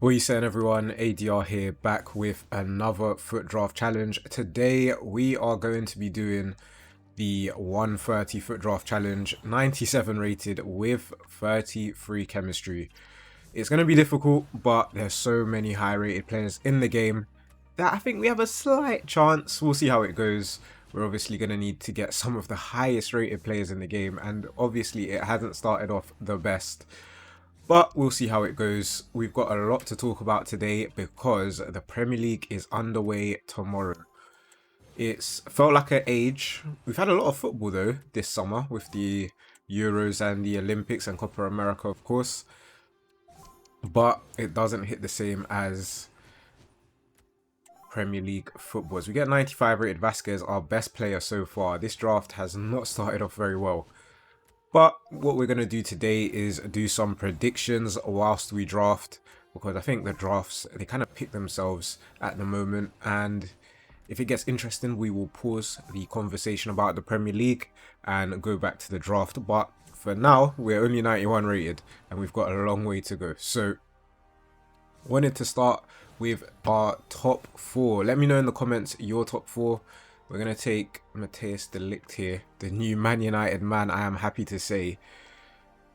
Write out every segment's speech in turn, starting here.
What are you saying, everyone? ADR here, back with another FUT Draft challenge. Today we are going to be doing the 130 FUT Draft challenge, 97 rated with 33 chemistry. It's going to be difficult, but there's so many high rated players in the game that I think we have a slight chance. We'll see how it goes. We're obviously going to need to get some of the highest rated players in the game, and obviously it hasn't started off the best. But we'll see how it goes. We've got a lot to talk about today because the Premier League is underway tomorrow. It's felt like an age. We've had a lot of football though this summer with the Euros and the Olympics and Copa America, of course. But it doesn't hit the same as Premier League football. As we get 95 rated Vasquez, our best player so far. This draft has not started off very well. But what we're going to do today is do some predictions whilst we draft, because I think the drafts, they kind of pick themselves at the moment, and if it gets interesting, we will pause the conversation about the Premier League and go back to the draft. But for now, we're only 91 rated and we've got a long way to go. So wanted to start with our top four. Let me know in the comments your top four. We're going to take Nepenthez here, the new Man United man, I am happy to say,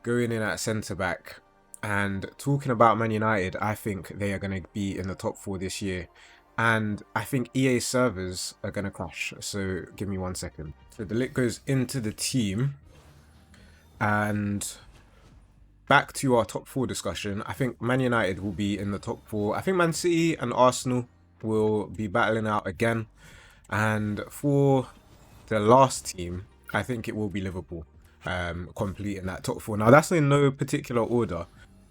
going in at centre-back. And talking about Man United, I think they are going to be in the top four this year. And I think EA servers are going to crash. So give me 1 second. So goes into the team. And back to our top four discussion. I think Man United will be in the top four. I think Man City and Arsenal will be battling out again. And for the last team, I think it will be Liverpool, completing that top four. Now, that's in no particular order.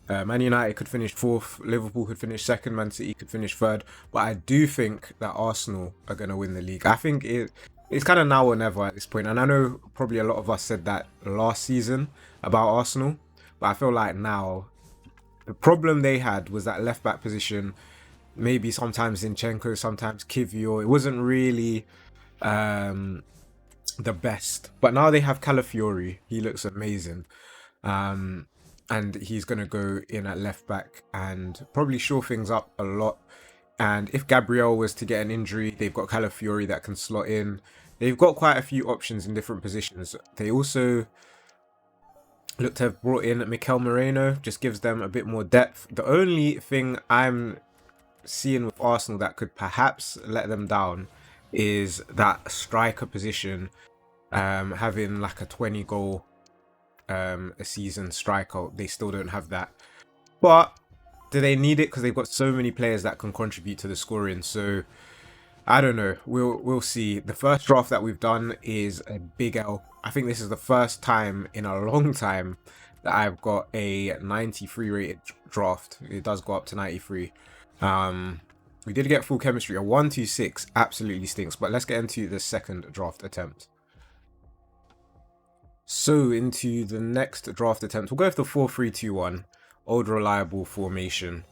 Man United could finish fourth, Liverpool could finish second, Man City could finish third. But I do think that Arsenal are going to win the league. I think it's kind of now or never at this point. And I know probably a lot of us said that last season about Arsenal. But I feel like now, the problem they had was that left-back position. Maybe sometimes Zinchenko, sometimes Kivior. It wasn't really the best. But now they have Calafiori. He looks amazing. And he's going to go in at left back and probably shore things up a lot. And if Gabriel was to get an injury, they've got Calafiori that can slot in. They've got quite a few options in different positions. They also look to have brought in Mikel Moreno. Just gives them a bit more depth. The only thing I'm seeing with Arsenal that could perhaps let them down is that striker position, having like a 20 goal a season striker. They still don't have that, but do they need it? Because they've got so many players that can contribute to the scoring. So I don't know, we'll see. The first draft that we've done is a big L. I think this is the first time in a long time that I've got a 93 rated draft. It does go up to 93. We did get full chemistry. A 126 absolutely stinks, but let's get into the second draft attempt. So into the next draft attempt, we'll go with the 4-3-2-1, old reliable formation.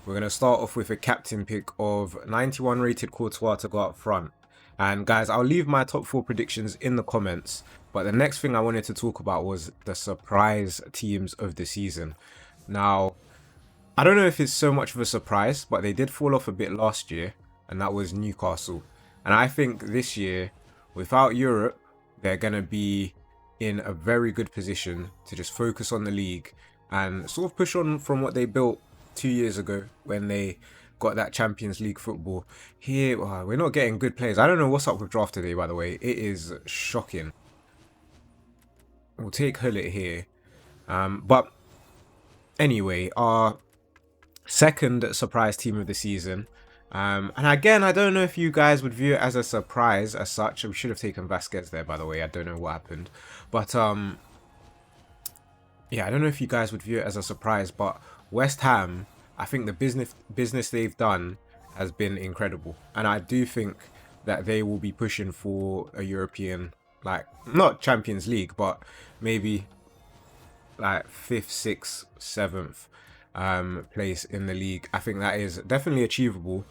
We're going to start off with a captain pick of 91 rated Courtois to go up front. And guys, I'll leave my top four predictions in the comments, but the next thing I wanted to talk about was the surprise teams of the season. Now, I don't know if it's so much of a surprise, but they did fall off a bit last year, and that was Newcastle. And I think this year, without Europe, they're going to be in a very good position to just focus on the league and sort of push on from what they built 2 years ago when they got that Champions League football. Here, we're not getting good players. I don't know what's up with draft today, by the way. It is shocking. We'll take Hullet here. But anyway, our second surprise team of the season, and again, I don't know if you guys would view it as a surprise as such. We should have taken Vasquez there, by the way. I don't know what happened, but yeah, I don't know if you guys would view it as a surprise, but West Ham, I think the business they've done has been incredible, and I do think that they will be pushing for a European, like not Champions League, but maybe like 5th, 6th, 7th place in the league. I think that is definitely achievable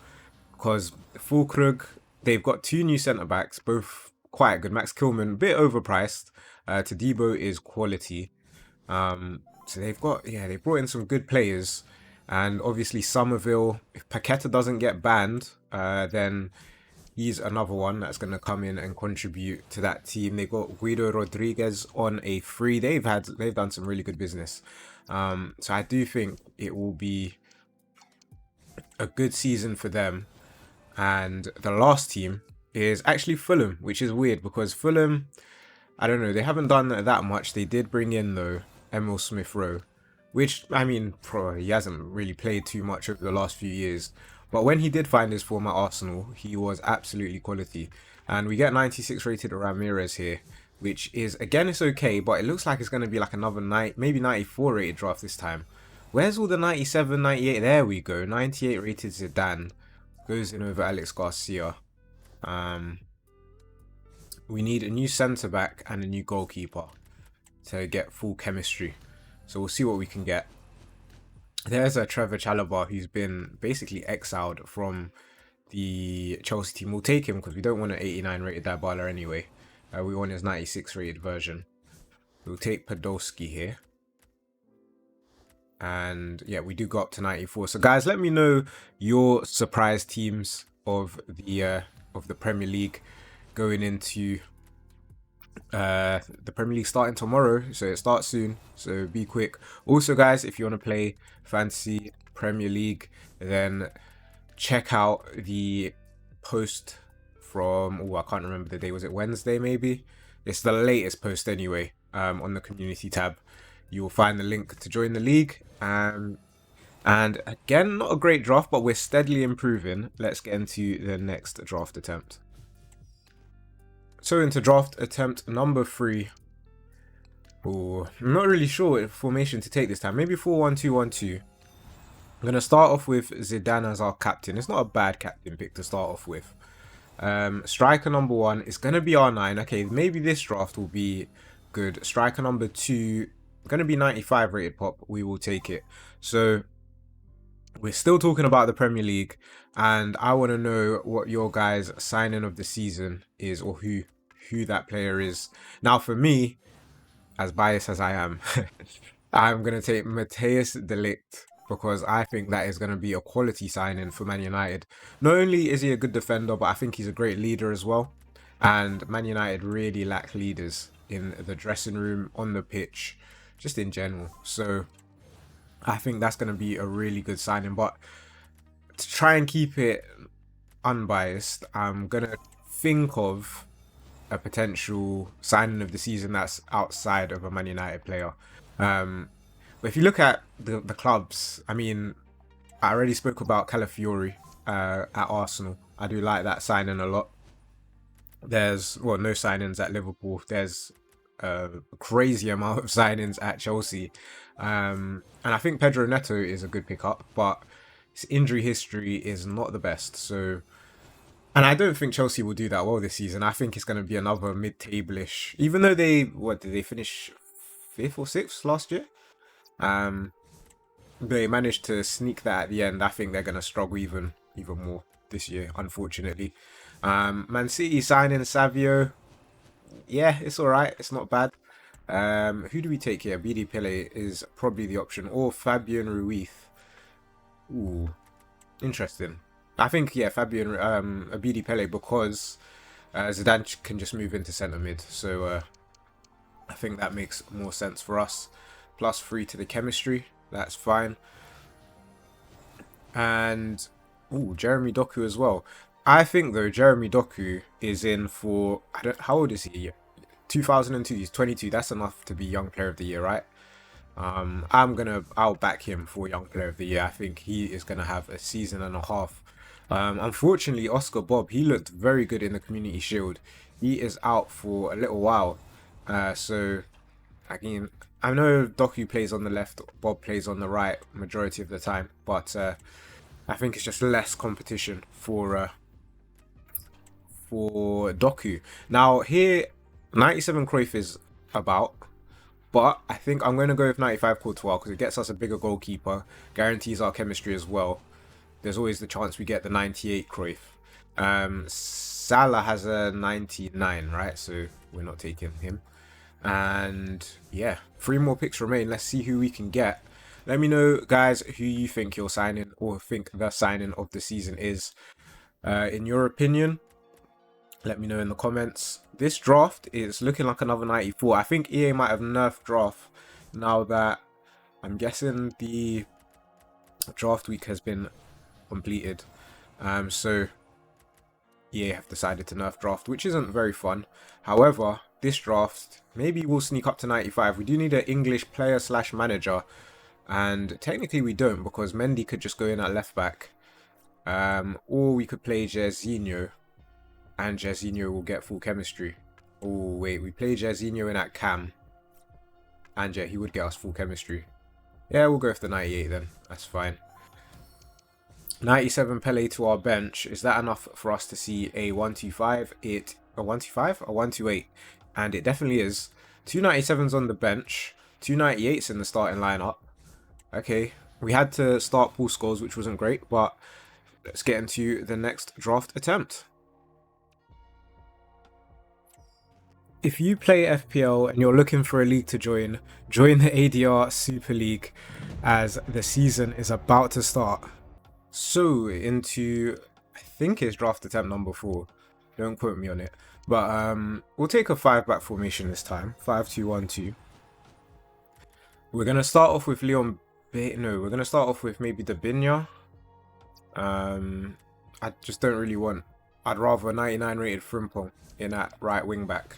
because Fulkrug, they've got two new centre backs, both quite good. Max Kilman, a bit overpriced. Todibo is quality. So they've got, yeah, they brought in some good players. And obviously Somerville, if Paqueta doesn't get banned, then he's another one that's going to come in and contribute to that team. They got Guido Rodriguez on a free. They've done some really good business. So I do think it will be a good season for them. And the last team is actually Fulham, which is weird because Fulham, I don't know, they haven't done that much. They did bring in, though, Emil Smith-Rowe, which, I mean, he hasn't really played too much over the last few years. But when he did find his form at Arsenal, he was absolutely quality. And we get 96 rated Ramirez here, which is, again, it's okay, but it looks like it's going to be like another maybe 94 rated draft this time. Where's all the 97, 98? There we go. 98 rated Zidane goes in over Alex Garcia. We need a new centre-back and a new goalkeeper to get full chemistry. So we'll see what we can get. There's a Trevor Chalobah who's been basically exiled from the Chelsea team. We'll take him because we don't want an 89 rated Dybala anyway. We want his 96 rated version. We'll take Podolski here. And yeah, we do go up to 94. So guys, let me know your surprise teams of the Premier League going into the Premier League starting tomorrow, so it starts soon, so be quick. Also guys, if you want to play fantasy Premier League, then check out the post from, I can't remember the day, was it Wednesday maybe? It's the latest post anyway, on the community tab. You will find the link to join the league. And again, not a great draft, but we're steadily improving. Let's get into the next draft attempt. So into draft attempt number 3. I'm not really sure what formation to take this time. Maybe 4-1-2-1-2. I'm going to start off with Zidane as our captain. It's not a bad captain pick to start off with. Striker number 1 is going to be R9. Okay, maybe this draft will be good. Striker number 2, going to be 95 rated pop. We will take it. So we're still talking about the Premier League, and I want to know what your guys' signing of the season is, or who that player is. Now for me, as biased as I am, I'm going to take Matthijs de Ligt, because I think that is going to be a quality signing for Man United. Not only is he a good defender, but I think he's a great leader as well. And Man United really lack leaders in the dressing room, on the pitch, just in general. So I think that's going to be a really good signing. But to try and keep it unbiased, I'm going to think of a potential signing of the season that's outside of a Man United player. But if you look at the clubs, I mean, I already spoke about Calafiori at Arsenal. I do like that signing a lot. There's, well, no signings at Liverpool. There's a crazy amount of signings at Chelsea. And I think Pedro Neto is a good pickup, but his injury history is not the best. So, and I don't think Chelsea will do that well this season. I think it's going to be another mid-table-ish, even though they, what did they finish 5th or 6th last year? They managed to sneak that at the end. I think they're going to struggle even more this year, unfortunately. Man City signing Savio. Yeah, it's alright. It's not bad. Who do we take here? BD Pele is probably the option. Or Fabian Ruiz. Ooh, interesting. I think, yeah, Fabian, BD Pele, because Zidane can just move into centre mid. So I think that makes more sense for us. +3 to the chemistry. That's fine. And, ooh, Jeremy Doku as well. I think, though, Jeremy Doku is in for, how old is he? 2002, he's 22. That's enough to be Young Player of the Year, right? I'll back him for Young Player of the Year. I think he is going to have a season and a half. Unfortunately, Oscar Bob, he looked very good in the Community Shield. He is out for a little while. So, again, I know Doku plays on the left, Bob plays on the right majority of the time. But I think it's just less competition for Doku. Now, here, 97 Cruyff is about. But I think I'm going to go with 95 Courtois because it gets us a bigger goalkeeper, guarantees our chemistry as well. There's always the chance we get the 98 Cruyff. Salah has a 99, right? So we're not taking him. And yeah, 3 more picks remain. Let's see who we can get. Let me know, guys, who you think you're signing or think the signing of the season is. In your opinion, let me know in the comments. This draft is looking like another 94. I think EA might have nerfed draft now that I'm guessing the draft week has been completed. So EA have decided to nerf draft, which isn't very fun. However, this draft maybe we'll sneak up to 95. We do need an English player slash manager, and technically we don't, because Mendy could just go in at left back, or we could play Jairzinho, and Jairzinho will get full chemistry. Oh wait, we play Jairzinho in at cam, and yeah, he would get us full chemistry. Yeah, we'll go for the 98 then. That's fine. 97 Pele to our bench. Is that enough for us to see a 125? A 125? A 128? And it definitely is. 297s on the bench. 298s in the starting lineup. Okay, we had to start Paul Scholes, which wasn't great, but let's get into the next draft attempt. If you play FPL and you're looking for a league to join the ADR Super League, as the season is about to start. So into, I think it's draft attempt number 4. Don't quote me on it, but we'll take a 5-back formation this time. 5-2-1-2. We're gonna start off with we're gonna start off with maybe Dabinha. I just don't really want. I'd rather a 99 rated Frimpong in at right wing back.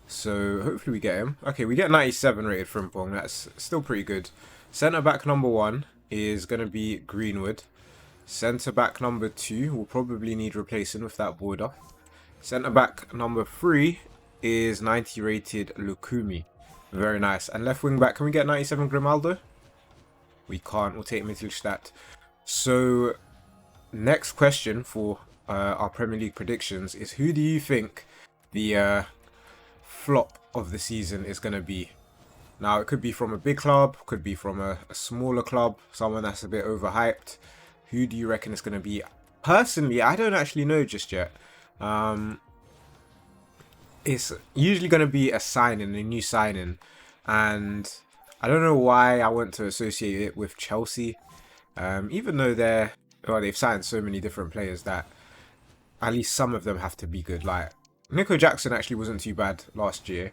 So hopefully we get him. Okay, we get 97 rated Frimpong. That's still pretty good. Centre back number 1 is gonna be Greenwood. Centre back number 2 will probably need replacing with that border. Centre back number 3 is 90 rated Lukumi. Very nice. And left wing back, can we get 97 Grimaldo? We can't. We'll take Mittelstadt. So next question for our Premier League predictions is, who do you think the flop of the season is going to be? Now, it could be from a big club, could be from a smaller club, someone that's a bit overhyped. Who do you reckon it's going to be? Personally, I don't actually know just yet. It's usually going to be a signing, a new signing. And I don't know why I want to associate it with Chelsea. Even though they've signed so many different players that at least some of them have to be good. Like, Nico Jackson actually wasn't too bad last year.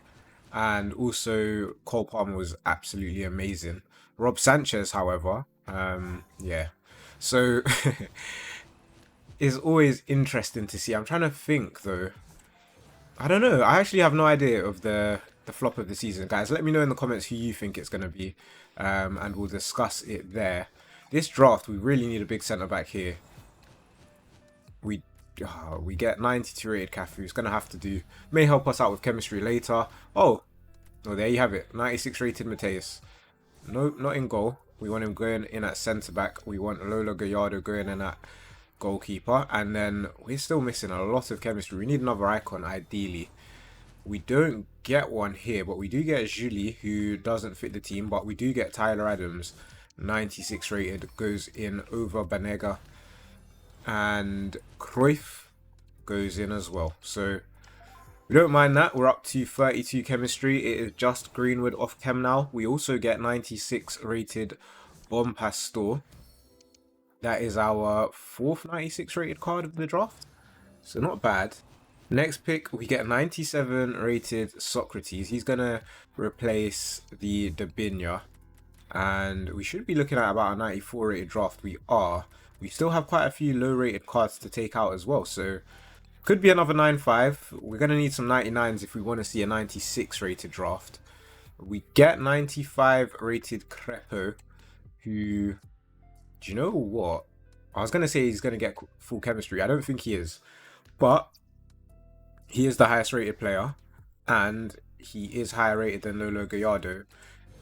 And also, Cole Palmer was absolutely amazing. Rob Sanchez, however, yeah. So, it's always interesting to see. I'm trying to think, though. I don't know. I actually have no idea of the flop of the season. Guys, let me know in the comments who you think it's going to be. And we'll discuss it there. This draft, we really need a big centre-back here. We get 92 rated Cafu. It's going to have to do. May help us out with chemistry later. Oh, there you have it. 96 rated Mateus. No, not in goal. We want him going in at centre-back. We want Lola Gallardo going in at goalkeeper. And then we're still missing a lot of chemistry. We need another icon, ideally. We don't get one here, but we do get Julie, who doesn't fit the team. But we do get Tyler Adams, 96 rated, goes in over Banega. And Cruyff goes in as well. So we don't mind that. We're up to 32 chemistry. It is just Greenwood off chem now. We also get 96 rated Bompastor. That is our 4th 96 rated card of the draft. So not bad. Next pick, we get 97 rated Socrates. He's going to replace the Dabinha. And we should be looking at about a 94 rated draft. We are. We still have quite a few low rated cards to take out as well. So could be another 95. We're going to need some 99s if we want to see a 96 rated draft. We get 95 rated Crepo, who, do you know what? I was going to say he's going to get full chemistry. I don't think he is. But he is the highest rated player. And he is higher rated than Lolo Gallardo.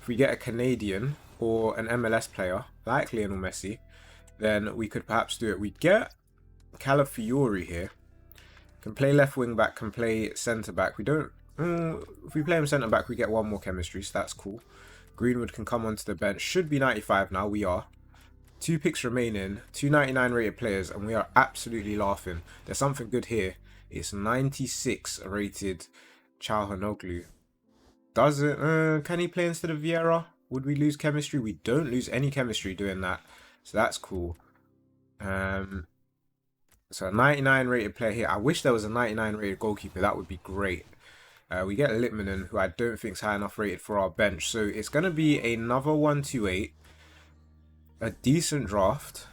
If we get a Canadian or an MLS player, like Lionel Messi, then we could perhaps do it. We get Calafiori here. Can play left wing back, can play centre back. We don't. If we play him centre back, we get one more chemistry, so that's cool. Greenwood can come onto the bench. Should be 95 now. We are. 2 picks remaining. 2 99 rated players, and we are absolutely laughing. There's something good here. It's 96 rated Calhanoglu. Does it? Can he play instead of Vieira? would we lose chemistry? We don't lose any chemistry doing that. So that's cool. So a 99 rated player here. I wish there was a 99 rated goalkeeper. That would be great. We get Litmanen, who I don't think is high enough rated for our bench. So it's going to be another 128. A decent draft.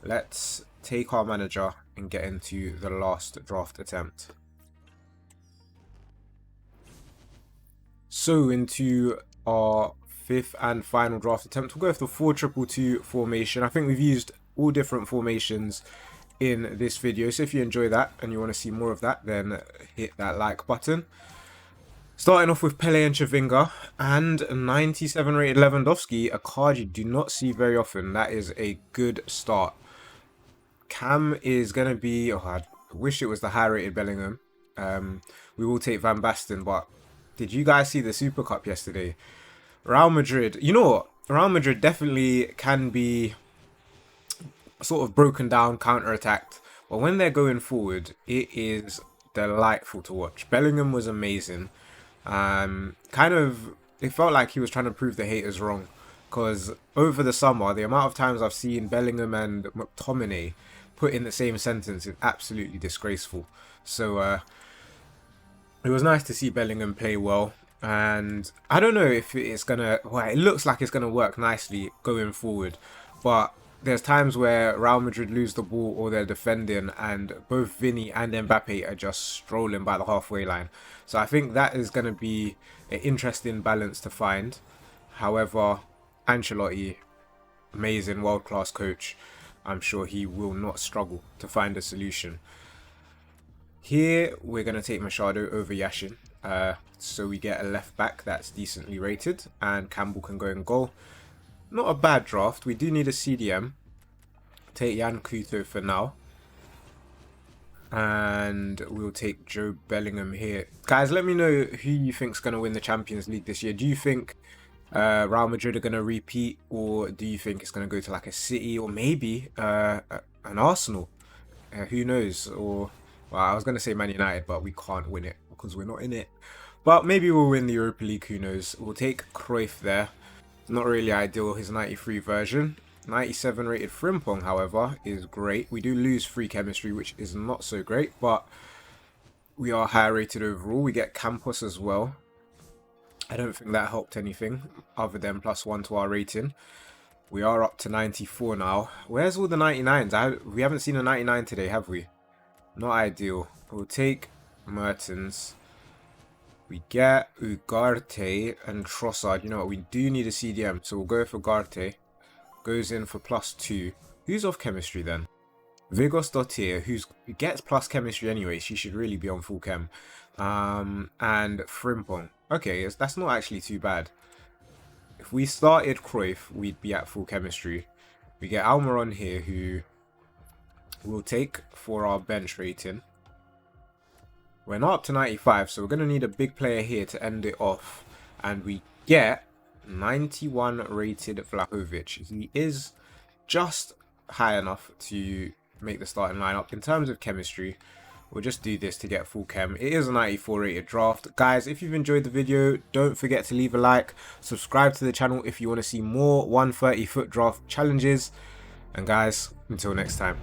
Let's take our manager and get into the last draft attempt. So into our 5th and final draft attempt. We'll go for the 4-2-2 formation. I think we've used all different formations in this video, so if you enjoy that and you want to see more of that, then hit that like button. Starting off with Pele and Chavinga and 97 rated Lewandowski, a card you do not see very often. That is a good start. Cam is going to be, oh, I wish it was the high rated Bellingham. We will take Van Basten, but did you guys see the Super Cup yesterday? Real Madrid, you know what? Real Madrid definitely can be sort of broken down, counter-attacked, but when they're going forward, it is delightful to watch. Bellingham was amazing. It felt like he was trying to prove the haters wrong, because over the summer, the amount of times I've seen Bellingham and McTominay put in the same sentence is absolutely disgraceful. So it was nice to see Bellingham play well, and I don't know if it's gonna, well, it looks like it's gonna work nicely going forward, but there's times where Real Madrid lose the ball or they're defending and both Vinny and Mbappe are just strolling by the halfway line. So I think that is going to be an interesting balance to find. However, Ancelotti, amazing world-class coach, I'm sure he will not struggle to find a solution. Here, we're going to take Machado over Yashin. So we get a left back that's decently rated and Campbell can go in goal. Not a bad draft. We do need a CDM. Take Jan Kuto for now. And we'll take Joe Bellingham here. Guys, let me know who you think's going to win the Champions League this year. Do you think Real Madrid are going to repeat? Or do you think it's going to go to like a City or maybe an Arsenal? Who knows? Or, well, I was going to say Man United, but we can't win it because we're not in it. But maybe we'll win the Europa League. Who knows? We'll take Cruyff there. Not really ideal, his 93 version. 97 rated Frimpong, however, is great. We do lose free chemistry, which is not so great, but we are higher rated overall. We get Campos as well. I don't think that helped anything other than +1 to our rating. We are up to 94 now. Where's all the 99s? We haven't seen a 99 today, have we? Not ideal. We'll take Mertens. We get Ugarte and Trossard. You know what? We do need a CDM, so we'll go for Ugarte. Goes in for +2. Who's off chemistry then? Vigos Dottir, who gets plus chemistry anyway. She should really be on full chem. And Frimpong. Okay, that's not actually too bad. If we started Cruyff, we'd be at full chemistry. We get Almiron here, who we'll take for our bench rating. We're not up to 95, so we're going to need a big player here to end it off. And we get 91 rated Vlahovic. He is just high enough to make the starting lineup. In terms of chemistry, we'll just do this to get full chem. It is a 94 rated draft. Guys, if you've enjoyed the video, don't forget to leave a like. Subscribe to the channel if you want to see more 130 FUT Draft challenges. And guys, until next time.